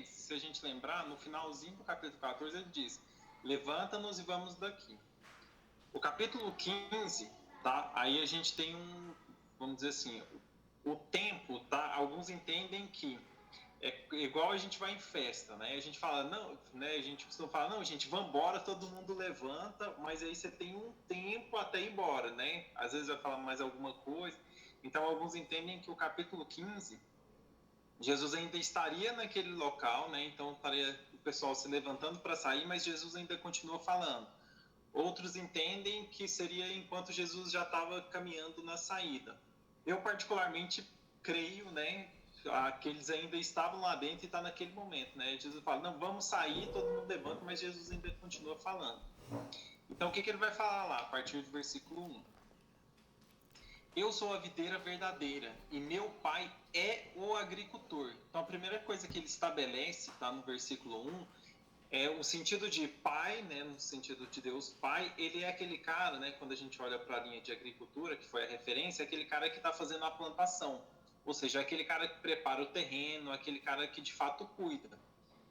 entende, se a gente lembrar, no finalzinho do capítulo 14 ele diz: levanta-nos e vamos daqui. O capítulo 15, tá? Aí a gente tem vamos dizer assim, o tempo, tá? Alguns entendem que é igual a gente vai em festa, né? A gente fala, não, né? A gente costuma falar, não, gente, vamos embora, todo mundo levanta, mas aí você tem um tempo até ir embora, né? Às vezes vai falar mais alguma coisa. Então, alguns entendem que o capítulo 15, Jesus ainda estaria naquele local, né? Então, estaria o pessoal se levantando para sair, mas Jesus ainda continua falando. Outros entendem que seria enquanto Jesus já estava caminhando na saída. Eu, particularmente, creio, né, que eles ainda estavam lá dentro e está naquele momento, né? Jesus fala, não, vamos sair, todo mundo levanta, mas Jesus ainda continua falando. Então, o que ele vai falar lá, a partir do versículo 1? Eu sou a videira verdadeira e meu pai é o agricultor. Então, a primeira coisa que ele estabelece, tá no versículo 1, é o sentido de pai, né, no sentido de Deus Pai. Ele é aquele cara, né, quando a gente olha para a linha de agricultura, que foi a referência, é aquele cara que está fazendo a plantação. Ou seja, é aquele cara que prepara o terreno, aquele cara que de fato cuida.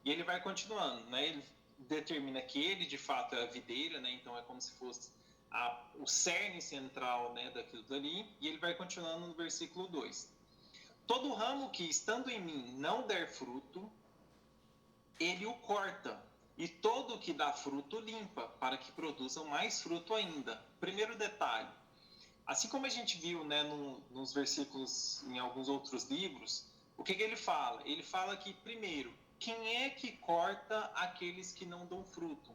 E ele vai continuando, né? Ele determina que ele de fato é a videira, né? Então é como se fosse o cerne central, né, daquilo dali. E ele vai continuando no versículo 2. Todo ramo que estando em mim não der fruto, ele o corta, e todo o que dá fruto limpa, para que produzam mais fruto ainda. Primeiro detalhe, assim como a gente viu, né, nos versículos em alguns outros livros, o que ele fala? Ele fala que, primeiro, quem é que corta aqueles que não dão fruto?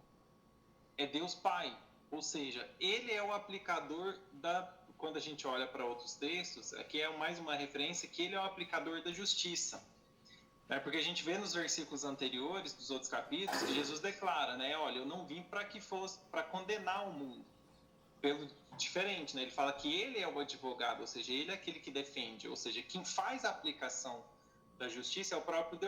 É Deus Pai. Ou seja, ele é o aplicador quando a gente olha para outros textos, aqui é mais uma referência que ele é o aplicador da justiça. Porque a gente vê nos versículos anteriores dos outros capítulos que Jesus declara, né? Olha, eu não vim para que fosse para condenar o mundo. Pelo diferente, né? Ele fala que ele é o advogado, ou seja, ele é aquele que defende, ou seja, quem faz a aplicação da justiça é o próprio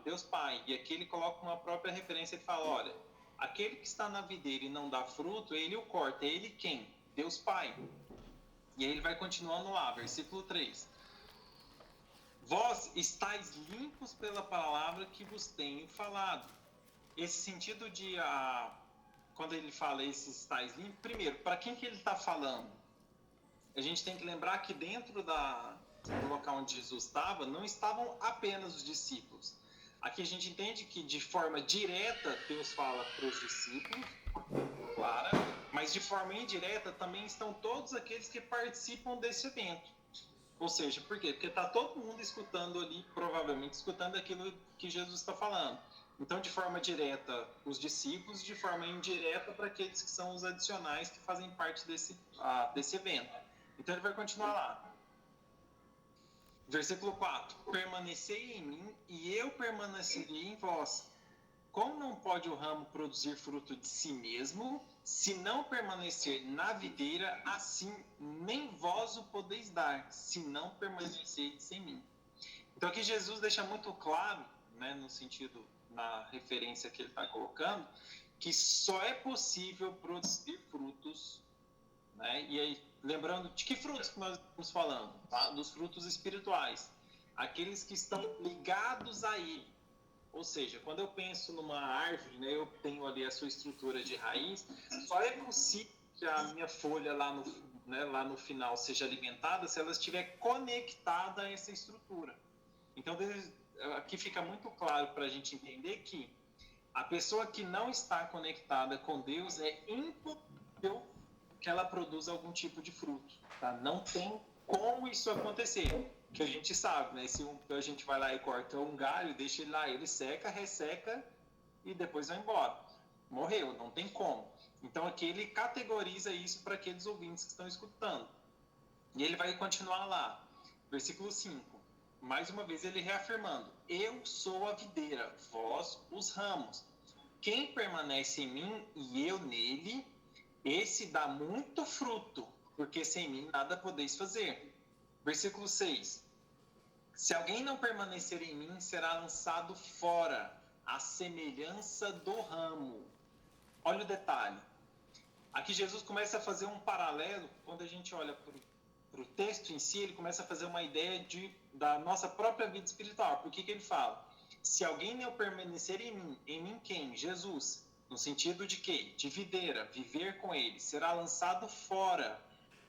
Deus Pai. E aqui ele coloca uma própria referência e fala, olha, aquele que está na videira e não dá fruto, ele o corta. Ele quem? Deus Pai. E aí ele vai continuando lá, versículo 3. Vós estáis limpos pela palavra que vos tenho falado. Esse sentido de, quando ele fala esses estáis limpos, primeiro, para quem que ele está falando? A gente tem que lembrar que dentro do local onde Jesus estava, não estavam apenas os discípulos. Aqui a gente entende que de forma direta Deus fala para os discípulos, clara, mas de forma indireta também estão todos aqueles que participam desse evento. Ou seja, por quê? Porque está todo mundo escutando ali, provavelmente escutando aquilo que Jesus está falando. Então, de forma direta, os discípulos, de forma indireta, para aqueles que são os adicionais que fazem parte desse evento. Então, ele vai continuar lá. Versículo 4. Permanecei em mim e eu permanecerei em vós. Como não pode o ramo produzir fruto de si mesmo, se não permanecer na videira, assim nem vós o podeis dar, se não permanecerdes em mim. Então aqui Jesus deixa muito claro, né, no sentido, na referência que ele está colocando, que só é possível produzir frutos, né? E aí, lembrando, de que frutos que nós estamos falando? Tá? Dos frutos espirituais. Aqueles que estão ligados a ele. Ou seja, quando eu penso numa árvore, né, eu tenho ali a sua estrutura de raiz, só é possível que a minha folha lá no final seja alimentada se ela estiver conectada a essa estrutura. Então, aqui fica muito claro para a gente entender que a pessoa que não está conectada com Deus é impossível que ela produza algum tipo de fruto. Tá? Não tem como isso acontecer. Que a gente sabe, né? Se a gente vai lá e corta um galho, deixa ele lá, ele seca, resseca e depois vai embora. Morreu, não tem como. Então aqui ele categoriza isso para aqueles ouvintes que estão escutando. E ele vai continuar lá, versículo 5. Mais uma vez ele reafirmando: eu sou a videira, vós os ramos. Quem permanece em mim e eu nele, esse dá muito fruto, porque sem mim nada podeis fazer. Versículo 6. Se alguém não permanecer em mim, será lançado fora, à semelhança do ramo. Olha o detalhe. Aqui Jesus começa a fazer um paralelo, quando a gente olha para o texto em si, ele começa a fazer uma ideia da nossa própria vida espiritual. Por que ele fala? Se alguém não permanecer em mim quem? Jesus. No sentido de que? De videira, viver com ele. Será lançado fora,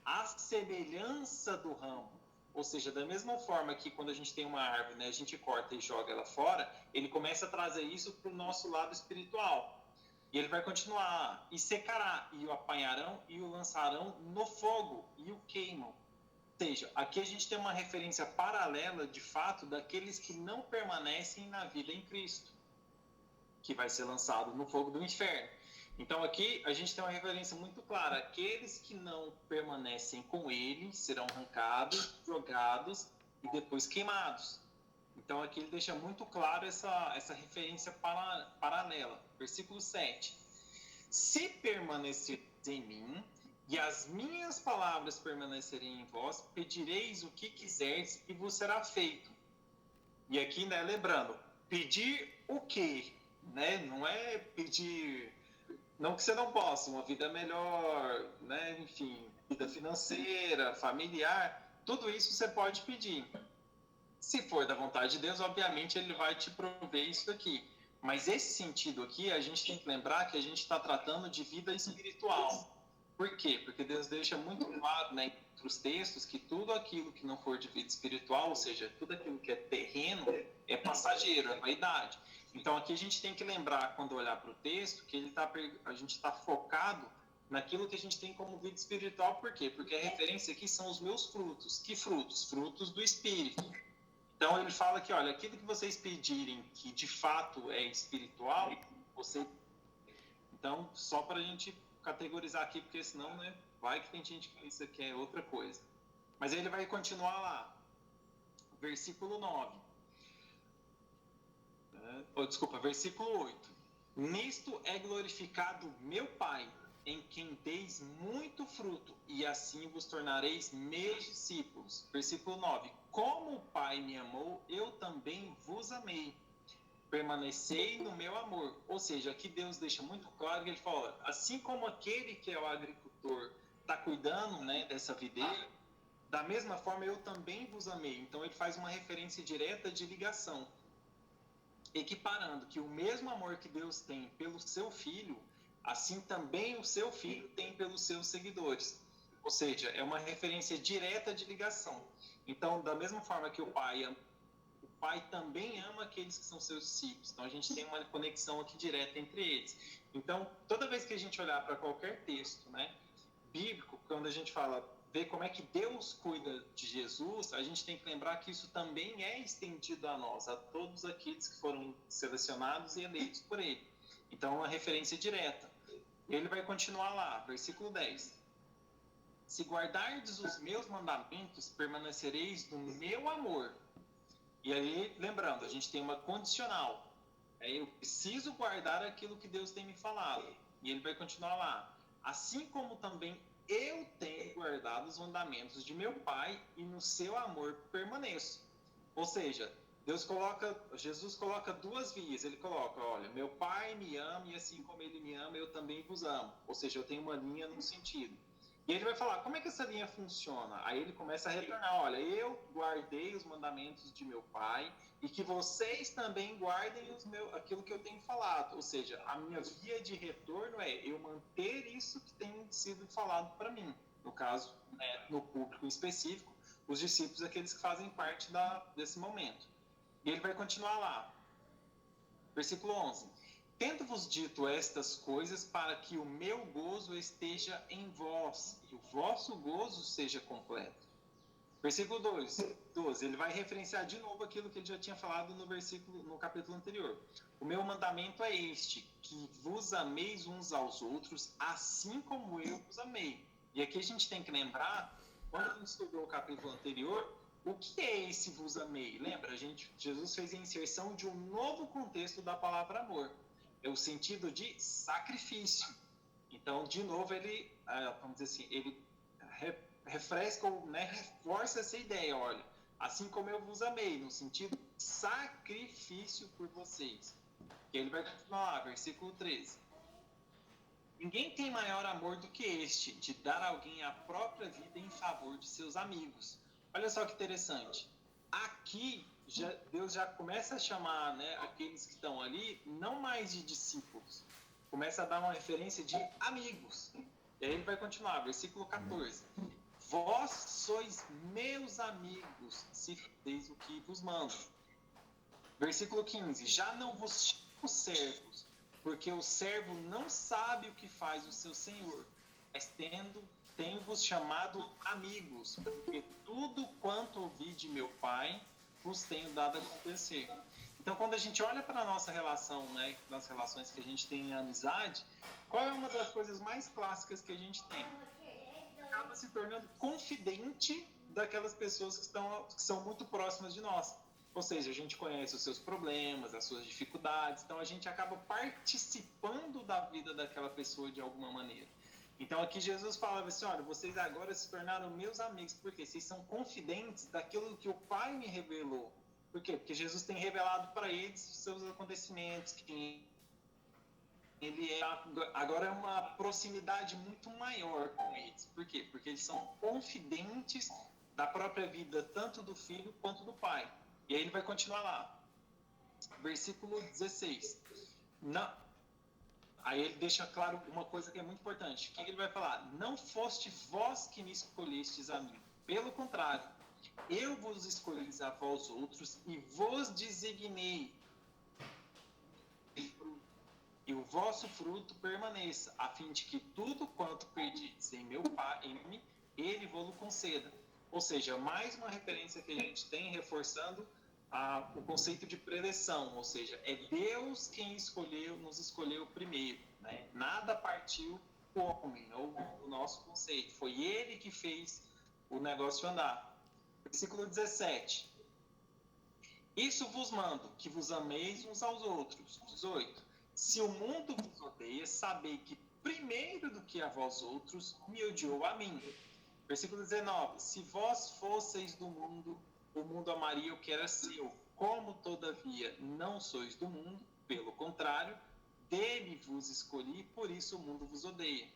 à semelhança do ramo. Ou seja, da mesma forma que quando a gente tem uma árvore, né, a gente corta e joga ela fora, ele começa a trazer isso para o nosso lado espiritual. E ele vai continuar, e secará, e o apanharão e o lançarão no fogo, e o queimam. Ou seja, aqui a gente tem uma referência paralela, de fato, daqueles que não permanecem na vida em Cristo, que vai ser lançado no fogo do inferno. Então aqui a gente tem uma referência muito clara: aqueles que não permanecem com ele serão arrancados, jogados e depois queimados. Então aqui ele deixa muito claro essa referência paralela. Versículo 7. Se permanecereis em mim e as minhas palavras permanecerem em vós, pedireis o que quiserdes e vos será feito. E aqui, né, lembrando, pedir o quê? Né? Não é pedir, não que você não possa, uma vida melhor, né? Enfim, vida financeira, familiar, tudo isso você pode pedir. Se for da vontade de Deus, obviamente ele vai te prover isso aqui. Mas esse sentido aqui, a gente tem que lembrar que a gente está tratando de vida espiritual. Por quê? Porque Deus deixa muito claro, né, entre os textos, que tudo aquilo que não for de vida espiritual, ou seja, tudo aquilo que é terreno, é passageiro, é vaidade. Então aqui a gente tem que lembrar, quando olhar para o texto, que a gente está focado naquilo que a gente tem como vida espiritual. Por quê? Porque a referência aqui são os meus frutos. Que frutos? Frutos do Espírito. Então ele fala que, olha, aquilo que vocês pedirem que de fato é espiritual, você... Então, só para a gente categorizar aqui, porque senão, né, vai que tem gente que isso aqui é outra coisa. Mas ele vai continuar lá. Versículo 9. Desculpa, versículo 8. Nisto é glorificado meu Pai, em quem deis muito fruto, e assim vos tornareis meus discípulos. Versículo 9. Como o Pai me amou, eu também vos amei. Permanecei no meu amor. Ou seja, aqui Deus deixa muito claro que ele fala, assim como aquele que é o agricultor está cuidando, né, dessa videira, da mesma forma eu também vos amei. Então ele faz uma referência direta de ligação, equiparando que o mesmo amor que Deus tem pelo seu filho, assim também o seu filho tem pelos seus seguidores. Ou seja, é uma referência direta de ligação. Então, da mesma forma que o Pai também ama aqueles que são seus discípulos. Então, a gente tem uma conexão aqui direta entre eles. Então, toda vez que a gente olhar para qualquer texto, né, bíblico, quando a gente fala, ver como é que Deus cuida de Jesus, a gente tem que lembrar que isso também é estendido a nós, a todos aqueles que foram selecionados e eleitos por ele. Então, é uma referência direta. Ele vai continuar lá, versículo 10. Se guardardes os meus mandamentos, permanecereis no meu amor. E aí, lembrando, a gente tem uma condicional. Eu preciso guardar aquilo que Deus tem me falado. E ele vai continuar lá. Assim como também eu tenho guardado os mandamentos de meu Pai e no seu amor permaneço. Ou seja, Jesus coloca duas vias. Ele coloca, olha, meu Pai me ama e assim como ele me ama, eu também vos amo. Ou seja, eu tenho uma linha num sentido. E ele vai falar, como é que essa linha funciona? Aí ele começa a retornar, olha, eu guardei os mandamentos de meu Pai e que vocês também guardem aquilo que eu tenho falado. Ou seja, a minha via de retorno é eu manter isso que tem sido falado para mim. No caso, né, no público específico, os discípulos, aqueles que fazem parte desse momento. E ele vai continuar lá. Versículo 11. Tendo-vos dito estas coisas para que o meu gozo esteja em vós e o vosso gozo seja completo. Versículo 12, ele vai referenciar de novo aquilo que ele já tinha falado no capítulo anterior. O meu mandamento é este, que vos ameis uns aos outros, assim como eu vos amei. E aqui a gente tem que lembrar, quando a gente estudou o capítulo anterior, o que é esse vos amei? Lembra, Jesus fez a inserção de um novo contexto da palavra amor. É o sentido de sacrifício. Então, de novo, ele, vamos dizer assim, ele refresca, né, reforça essa ideia, olha, assim como eu vos amei, no sentido de sacrifício por vocês. E ele vai continuar lá, versículo 13. Ninguém tem maior amor do que este, de dar a alguém a própria vida em favor de seus amigos. Olha só que interessante. Aqui Deus já começa a chamar, né, aqueles que estão ali, não mais de discípulos, começa a dar uma referência de amigos. E aí ele vai continuar, versículo 14. Vós sois meus amigos, se fazeis o que vos mando. Versículo 15. Já não vos chamo servos, porque o servo não sabe o que faz o seu senhor, mas tenho-vos chamado amigos, porque tudo quanto ouvi de meu Pai vos tenho dado a conhecer. Então, quando a gente olha para a nossa relação, né, nas relações que a gente tem em amizade, qual é uma das coisas mais clássicas que a gente tem? Acaba se tornando confidente daquelas pessoas que são muito próximas de nós. Ou seja, a gente conhece os seus problemas, as suas dificuldades, então a gente acaba participando da vida daquela pessoa de alguma maneira. Então aqui Jesus falava assim, olha, vocês agora se tornaram meus amigos, porque vocês são confidentes daquilo que o Pai me revelou. Por quê? Porque Jesus tem revelado para eles os seus acontecimentos, que ele agora é uma proximidade muito maior com eles. Por quê? Porque eles são confidentes da própria vida, tanto do filho quanto do pai. E aí ele vai continuar lá. Versículo 16. Não, aí ele deixa claro uma coisa que é muito importante. O que ele vai falar? Não foste vós que me escolhestes a mim. Pelo contrário, eu vos escolhi a vós outros e vos designei. E o vosso fruto permaneça, a fim de que tudo quanto perdides em meu Pai, em mim, ele vos conceda. Ou seja, mais uma referência que a gente tem reforçando o conceito de preleção, ou seja, é Deus quem nos escolheu primeiro, né? Nada partiu do homem, ou do nosso conceito, foi ele que fez o negócio andar. Versículo 17. Isso vos mando, que vos ameis uns aos outros. 18. Se o mundo vos odeia, sabei que primeiro do que a vós outros, me odiou a mim. Versículo 19. Se vós fosseis do mundo, o mundo amaria o que era seu. Como, todavia, não sois do mundo, pelo contrário, dele vos escolhi, por isso o mundo vos odeia.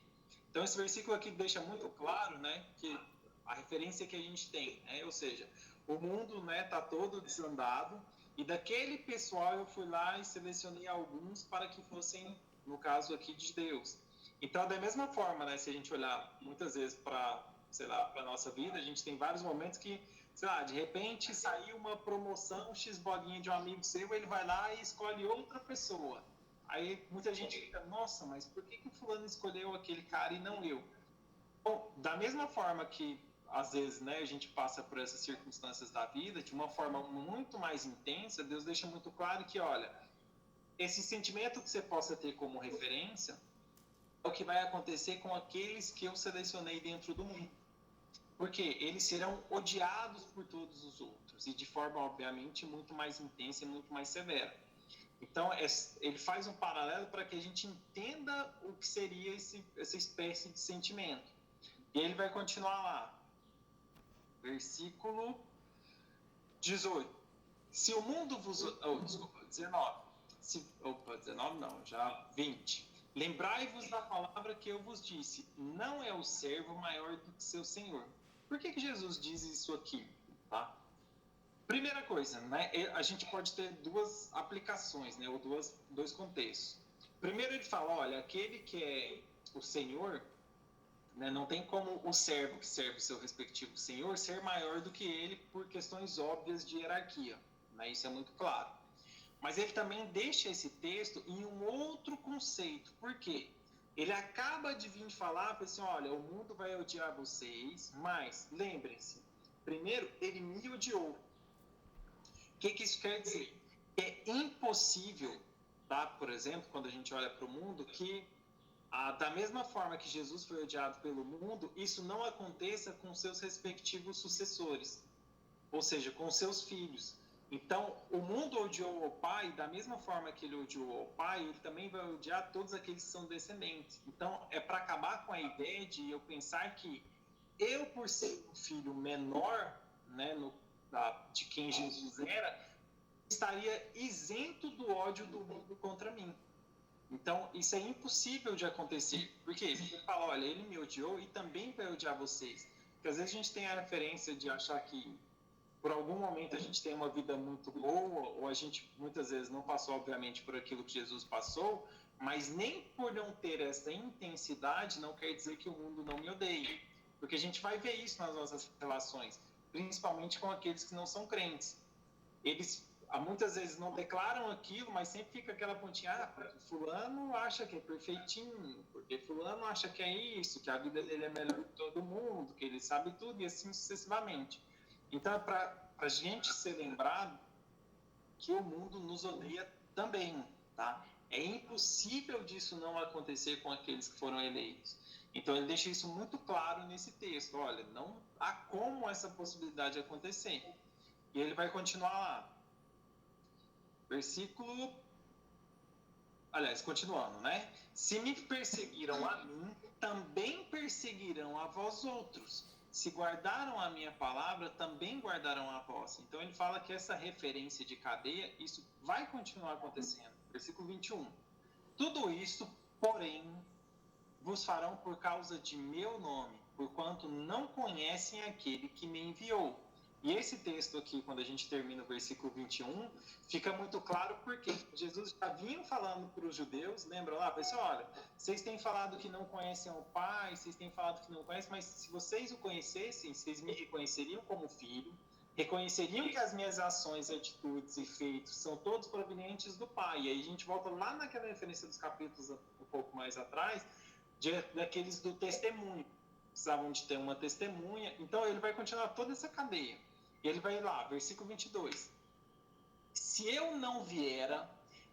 Então, esse versículo aqui deixa muito claro, né, que a referência que a gente tem, né, ou seja, o mundo, né, tá todo desandado, e daquele pessoal eu fui lá e selecionei alguns para que fossem, no caso aqui, de Deus. Então, da mesma forma, né, se a gente olhar muitas vezes para, sei lá, para nossa vida, a gente tem vários momentos que, sei lá, de repente saiu uma promoção X bolinha de um amigo seu, ele vai lá e escolhe outra pessoa. Aí muita gente fica, nossa, mas por que o fulano escolheu aquele cara e não eu? Bom, da mesma forma que às vezes, né, a gente passa por essas circunstâncias da vida de uma forma muito mais intensa, Deus deixa muito claro que, olha, esse sentimento que você possa ter como referência é o que vai acontecer com aqueles que eu selecionei dentro do mundo. Porque eles serão odiados por todos os outros e de forma, obviamente, muito mais intensa e muito mais severa. Então, ele faz um paralelo para que a gente entenda o que seria essa espécie de sentimento. E ele vai continuar lá. Versículo 18. Se o mundo vos... desculpa, 19. 19 não, já 20. Lembrai-vos da palavra que eu vos disse. Não é o servo maior do que seu senhor. Por que Jesus diz isso aqui? Tá? Primeira coisa, né? A gente pode ter duas aplicações, né? Ou dois contextos. Primeiro ele fala, olha, aquele que é o senhor... Né? Não tem como o servo que serve o seu respectivo senhor ser maior do que ele por questões óbvias de hierarquia. Né? Isso é muito claro. Mas ele também deixa esse texto em um outro conceito. Por quê? Ele acaba de vir falar para assim, olha, o mundo vai odiar vocês, mas lembrem-se, primeiro ele me odiou. O que isso quer dizer? É impossível, tá? Por exemplo, quando a gente olha para o mundo, que da mesma forma que Jesus foi odiado pelo mundo, isso não aconteça com seus respectivos sucessores, ou seja, com seus filhos. Então, o mundo odiou o pai, da mesma forma que ele odiou o pai, ele também vai odiar todos aqueles que são descendentes. Então, é para acabar com a ideia de eu pensar que eu, por ser um filho menor, né, de quem Jesus era, estaria isento do ódio do mundo contra mim. Então, isso é impossível de acontecer. Porque ele fala, olha, ele me odiou e também vai odiar vocês. Porque às vezes a gente tem a referência de achar que por algum momento a gente tem uma vida muito boa, ou a gente muitas vezes não passou, obviamente, por aquilo que Jesus passou, mas nem por não ter essa intensidade não quer dizer que o mundo não me odeie. Porque a gente vai ver isso nas nossas relações, principalmente com aqueles que não são crentes. Eles muitas vezes não declaram aquilo, mas sempre fica aquela pontinha, fulano acha que é perfeitinho, porque fulano acha que é isso, que a vida dele é melhor que todo mundo, que ele sabe tudo, e assim sucessivamente. Então, é para a gente ser lembrado que o mundo nos odeia também, tá? É impossível disso não acontecer com aqueles que foram eleitos. Então, ele deixa isso muito claro nesse texto. Olha, não há como essa possibilidade acontecer. E ele vai continuar lá. Versículo... Aliás, continuando, né? Se me perseguiram a mim, também perseguirão a vós outros. Se guardaram a minha palavra, também guardarão a vossa. Então ele fala que essa referência de cadeia, isso vai continuar acontecendo. Versículo 21. Tudo isso, porém, vos farão por causa de meu nome, porquanto não conhecem aquele que me enviou. E esse texto aqui, quando a gente termina o versículo 21, fica muito claro porque Jesus já vinha falando para os judeus, lembra lá? Pessoal, olha, vocês têm falado que não conhecem o Pai, vocês têm falado que não conhecem, mas se vocês o conhecessem, vocês me reconheceriam como filho, reconheceriam que as minhas ações, atitudes e feitos são todos provenientes do Pai. E aí a gente volta lá naquela referência dos capítulos um pouco mais atrás, daqueles do testemunho. Precisavam de ter uma testemunha. Então ele vai continuar toda essa cadeia. E ele vai lá, versículo 22. Se eu não viera,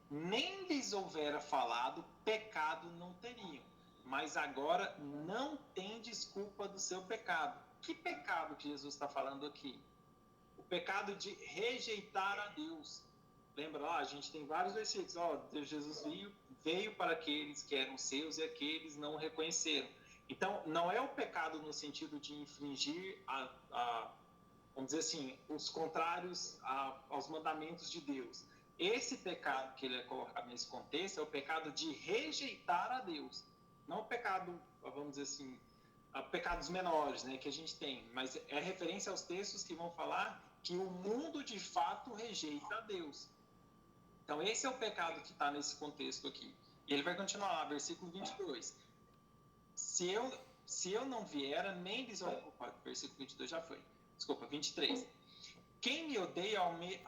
nem lhes houvera falado, pecado não teriam. Mas agora não tem desculpa do seu pecado. Que pecado que Jesus está falando aqui? O pecado de rejeitar a Deus. Lembra lá, a gente tem vários versículos. Jesus veio para aqueles que eram seus e aqueles não o reconheceram. Então, não é o pecado no sentido de infringir vamos dizer assim, os contrários aos mandamentos de Deus. Esse pecado que ele é colocado nesse contexto é o pecado de rejeitar a Deus. Não o pecado, vamos dizer assim, pecados menores, né, que a gente tem, mas é referência aos textos que vão falar que o mundo de fato rejeita a Deus. Então, esse é o pecado que está nesse contexto aqui. E ele vai continuar lá, versículo 22. Se eu não viera, nem lhes... Versículo 22 já foi. Desculpa, 23. Quem me odeia,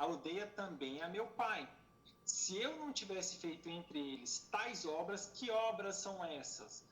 odeia também a meu Pai. Se eu não tivesse feito entre eles tais obras, que obras são essas?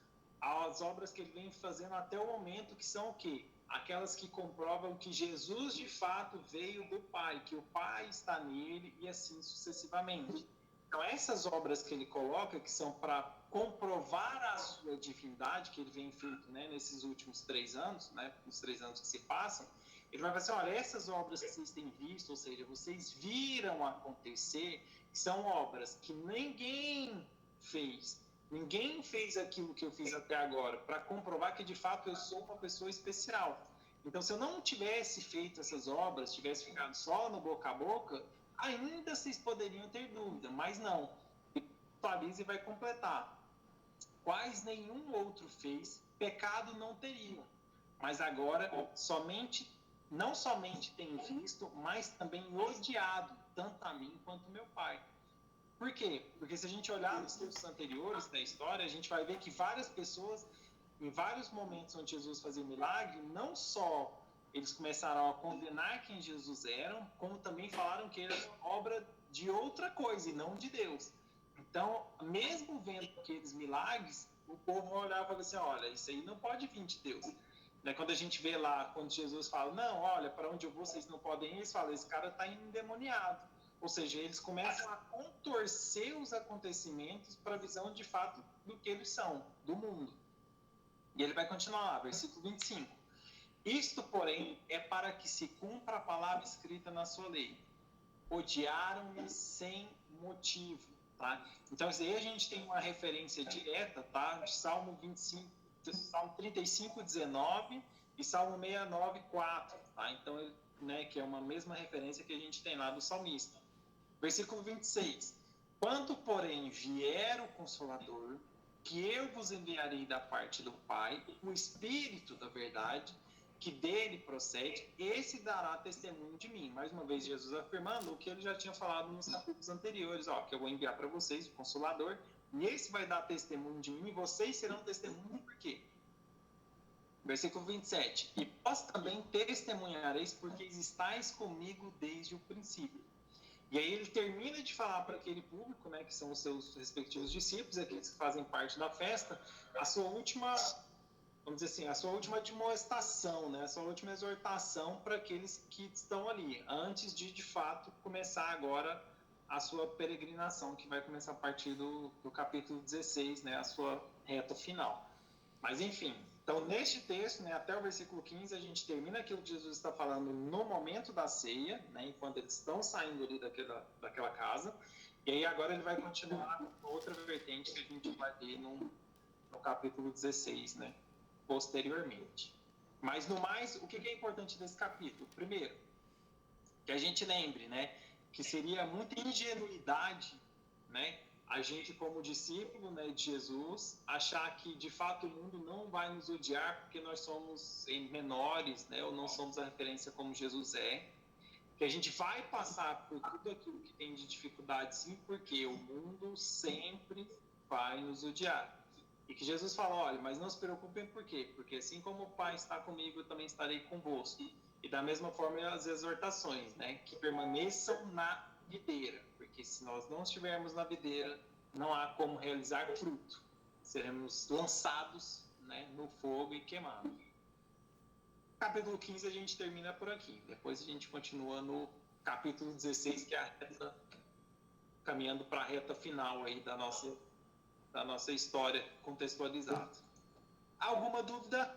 As obras que ele vem fazendo até o momento, que são o quê? Aquelas que comprovam que Jesus de fato veio do Pai, que o Pai está nele e assim sucessivamente. Então essas obras que ele coloca, que são para comprovar a sua divindade, que ele vem feito, né, nesses últimos 3 anos, né, os 3 anos que se passam, ele vai falar assim, olha, essas obras que vocês têm visto, ou seja, vocês viram acontecer, são obras que ninguém fez. Ninguém fez aquilo que eu fiz até agora, para comprovar que de fato eu sou uma pessoa especial. Então, se eu não tivesse feito essas obras, tivesse ficado só no boca a boca, ainda vocês poderiam ter dúvida, mas não. Atualiza e vai completar. Quais nenhum outro fez, pecado não teriam. Mas agora, não somente tem visto, mas também odiado, tanto a mim quanto meu Pai. Por quê? Porque se a gente olhar nos textos anteriores da história, a gente vai ver que várias pessoas, em vários momentos onde Jesus fazia milagre, não só eles começaram a condenar quem Jesus era, como também falaram que era obra de outra coisa e não de Deus. Então, mesmo vendo aqueles milagres, o povo olhava e falava assim, olha, isso aí não pode vir de Deus. Quando a gente vê lá, quando Jesus fala, não, olha, para onde eu vou, vocês não podem ir, eles falam, esse cara está endemoniado. Ou seja, eles começam a contorcer os acontecimentos para a visão de fato do que eles são, do mundo. E ele vai continuar lá, versículo 25. Isto, porém, é para que se cumpra a palavra escrita na sua lei. Odiaram-me sem motivo. Tá? Então, isso aí a gente tem uma referência direta, tá? De Salmo 25, Salmo 35, 19 e Salmo 69, 4. Tá? Então, né, que é uma mesma referência que a gente tem lá do salmista. Versículo 26. Quando, porém, vier o Consolador, que eu vos enviarei da parte do Pai, o Espírito da verdade, que dele procede, esse dará testemunho de mim. Mais uma vez, Jesus afirmando o que ele já tinha falado nos capítulos anteriores, ó, que eu vou enviar para vocês, o Consolador, e esse vai dar testemunho de mim, e vocês serão testemunho por quê? Versículo 27. E vós também testemunhareis, porque estáis comigo desde o princípio. E aí ele termina de falar para aquele público, né, que são os seus respectivos discípulos, aqueles que fazem parte da festa, a sua última, vamos dizer assim, a sua última admoestação, né, a sua última exortação para aqueles que estão ali, antes de fato, começar agora a sua peregrinação, que vai começar a partir do capítulo 16, né, a sua reta final. Mas, enfim, então, neste texto, né, até o versículo 15, a gente termina aquilo que Jesus está falando no momento da ceia, né, enquanto eles estão saindo ali daquela casa. E aí, agora ele vai continuar com outra vertente que a gente vai ver no capítulo 16, né, posteriormente. Mas, no mais, o que é importante desse capítulo? Primeiro, que a gente lembre, né, que seria muita ingenuidade, né, a gente como discípulo, né, de Jesus, achar que de fato o mundo não vai nos odiar porque nós somos menores, né, ou não somos a referência como Jesus é, que a gente vai passar por tudo aquilo que tem de dificuldade, sim, porque o mundo sempre vai nos odiar. E que Jesus fala, olha, mas não se preocupem por quê? Porque assim como o Pai está comigo, eu também estarei convosco. E da mesma forma as exortações, né, que permaneçam na videira, porque se nós não estivermos na videira, não há como realizar fruto. Seremos lançados, né, no fogo e queimados. Capítulo 15 a gente termina por aqui. Depois a gente continua no capítulo 16, que é a reta, caminhando para a reta final aí da nossa história contextualizada. Alguma dúvida?